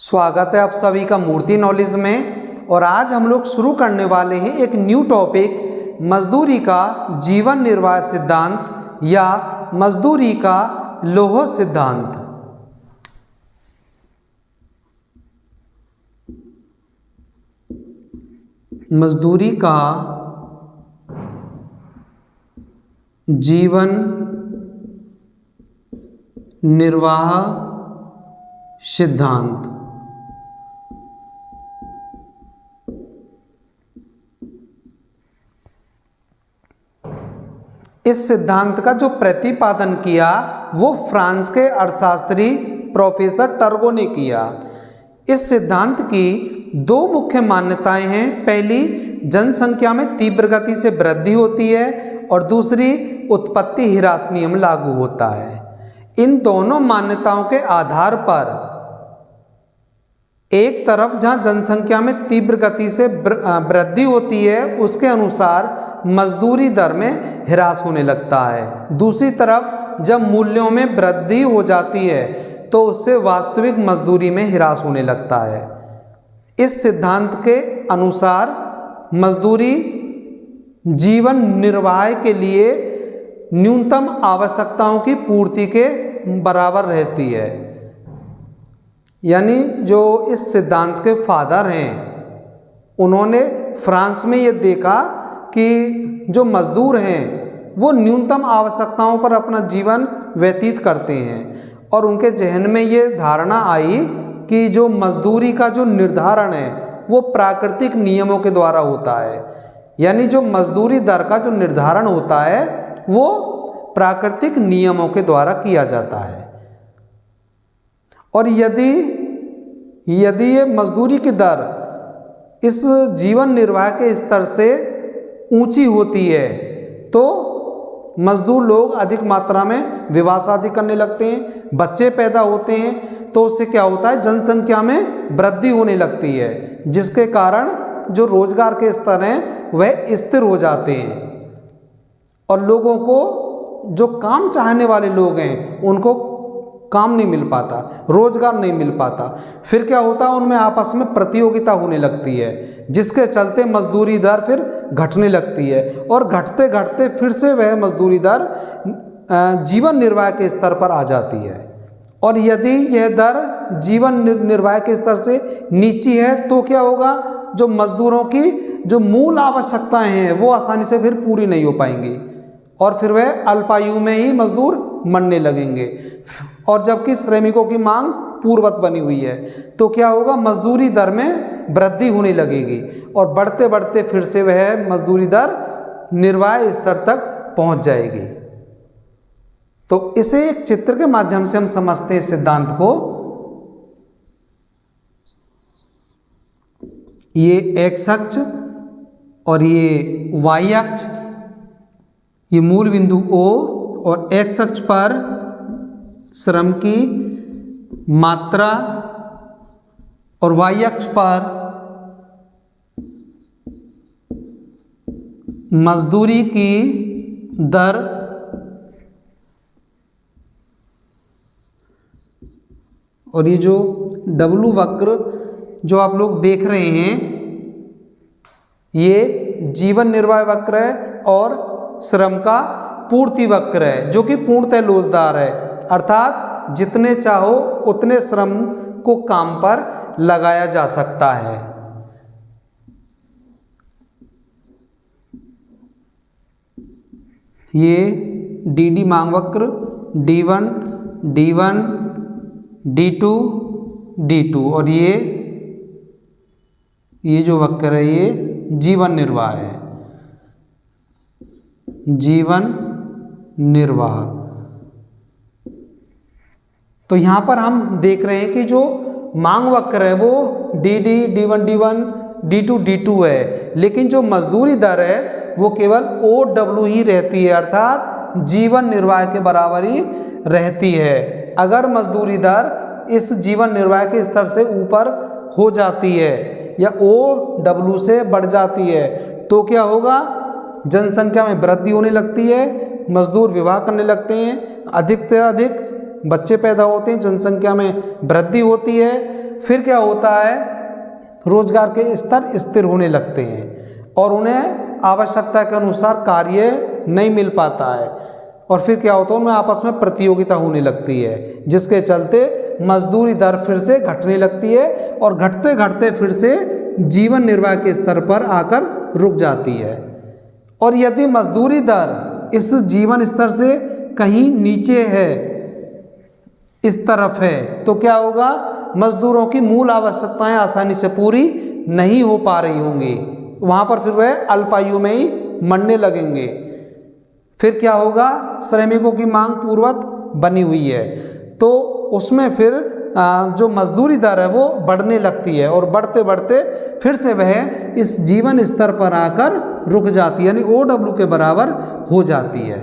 स्वागत है आप सभी का मूर्ति नॉलेज में। और आज हम लोग शुरू करने वाले हैं एक न्यू टॉपिक, मजदूरी का जीवन निर्वाह सिद्धांत या मजदूरी का लौह सिद्धांत। मजदूरी का जीवन निर्वाह सिद्धांत। इस सिद्धांत का जो प्रतिपादन किया वो फ्रांस के अर्थशास्त्री प्रोफेसर टर्गो ने किया। इस सिद्धांत की दो मुख्य मान्यताएं हैं। पहली, जनसंख्या में तीव्र गति से वृद्धि होती है और दूसरी, उत्पत्ति ह्रास नियम लागू होता है। इन दोनों मान्यताओं के आधार पर एक तरफ जहां जनसंख्या में तीव्र गति से वृद्धि होती है उसके अनुसार मजदूरी दर में ह्रास होने लगता है, दूसरी तरफ जब मूल्यों में वृद्धि हो जाती है तो उससे वास्तविक मजदूरी में ह्रास होने लगता है। इस सिद्धांत के अनुसार मजदूरी जीवन निर्वाह के लिए न्यूनतम आवश्यकताओं की पूर्ति के बराबर रहती है। यानी जो इस सिद्धांत के फादर हैं उन्होंने फ्रांस में ये देखा कि जो मजदूर हैं वो न्यूनतम आवश्यकताओं पर अपना जीवन व्यतीत करते हैं और उनके जहन में ये धारणा आई कि जो मजदूरी का जो निर्धारण है वो प्राकृतिक नियमों के द्वारा होता है। यानी जो मजदूरी दर का जो निर्धारण होता है वो प्राकृतिक नियमों के द्वारा किया जाता है। और यदि ये मजदूरी की दर इस जीवन निर्वाह के स्तर से ऊंची होती है तो मजदूर लोग अधिक मात्रा में विवाह शादी करने लगते हैं, बच्चे पैदा होते हैं, तो उससे क्या होता है, जनसंख्या में वृद्धि होने लगती है, जिसके कारण जो रोजगार के स्तर हैं वह स्थिर हो जाते हैं और लोगों को, जो काम चाहने वाले लोग हैं, उनको काम नहीं मिल पाता, रोजगार नहीं मिल पाता। फिर क्या होता है, उनमें आपस में प्रतियोगिता होने लगती है, जिसके चलते मजदूरी दर फिर घटने लगती है और घटते घटते फिर से वह मजदूरी दर जीवन निर्वाह के स्तर पर आ जाती है। और यदि यह दर जीवन निर्वाह के स्तर से नीची है तो क्या होगा, जो मजदूरों की जो मूल आवश्यकताएं हैं वो आसानी से फिर पूरी नहीं हो पाएंगी और फिर वह अल्पायु में ही मजदूर मरने लगेंगे। और जबकि श्रमिकों की मांग पूर्ववत बनी हुई है तो क्या होगा, मजदूरी दर में वृद्धि होने लगेगी और बढ़ते बढ़ते फिर से वह मजदूरी दर निर्वाह स्तर तक पहुंच जाएगी। तो इसे एक चित्र के माध्यम से हम समझते हैं इस सिद्धांत को। ये एक्स अक्ष और ये वाई अक्ष, ये मूल बिंदु O और एक्स अक्ष पर श्रम की मात्रा और वाई अक्ष पर मजदूरी की दर। और ये जो W वक्र जो आप लोग देख रहे हैं ये जीवन निर्वाह वक्र है और श्रम का पूर्ति वक्र है, जो कि पूर्णतः लोचदार है, अर्थात जितने चाहो उतने श्रम को काम पर लगाया जा सकता है। ये DD मांग वक्र, D1, D1, D2, D2 और ये जो वक्र है ये जीवन निर्वाह है, जीवन निर्वाह। तो यहां पर हम देख रहे हैं कि जो मांग वक्र है वो DD, D1, D1, D2, D2 है, लेकिन जो मजदूरी दर है वो केवल OW ही रहती है, अर्थात जीवन निर्वाह के बराबर ही रहती है। अगर मजदूरी दर इस जीवन निर्वाह के स्तर से ऊपर हो जाती है या OW से बढ़ जाती है तो क्या होगा, जनसंख्या में वृद्धि होने लगती है, मजदूर विवाह करने लगते हैं, अधिक से अधिक बच्चे पैदा होते हैं, जनसंख्या में वृद्धि होती है फिर क्या होता है, रोजगार के स्तर स्थिर होने लगते हैं और उन्हें आवश्यकता के अनुसार कार्य नहीं मिल पाता है और फिर क्या होता है, उनमें आपस में प्रतियोगिता होने लगती है, जिसके चलते मजदूरी दर फिर से घटने लगती है और घटते घटते फिर से जीवन निर्वाह के स्तर पर आकर रुक जाती है। और यदि मजदूरी दर इस जीवन स्तर से कहीं नीचे है, इस तरफ है, तो क्या होगा, मजदूरों की मूल आवश्यकताएं आसानी से पूरी नहीं हो पा रही होंगी, वहाँ पर फिर वह अल्पायु में ही मरने लगेंगे। फिर क्या होगा, श्रमिकों की मांग पूर्ववत बनी हुई है, तो उसमें फिर जो मजदूरी दर है वो बढ़ने लगती है और बढ़ते बढ़ते फिर से वह इस जीवन स्तर पर आकर रुक जाती है, यानी OW के बराबर हो जाती है।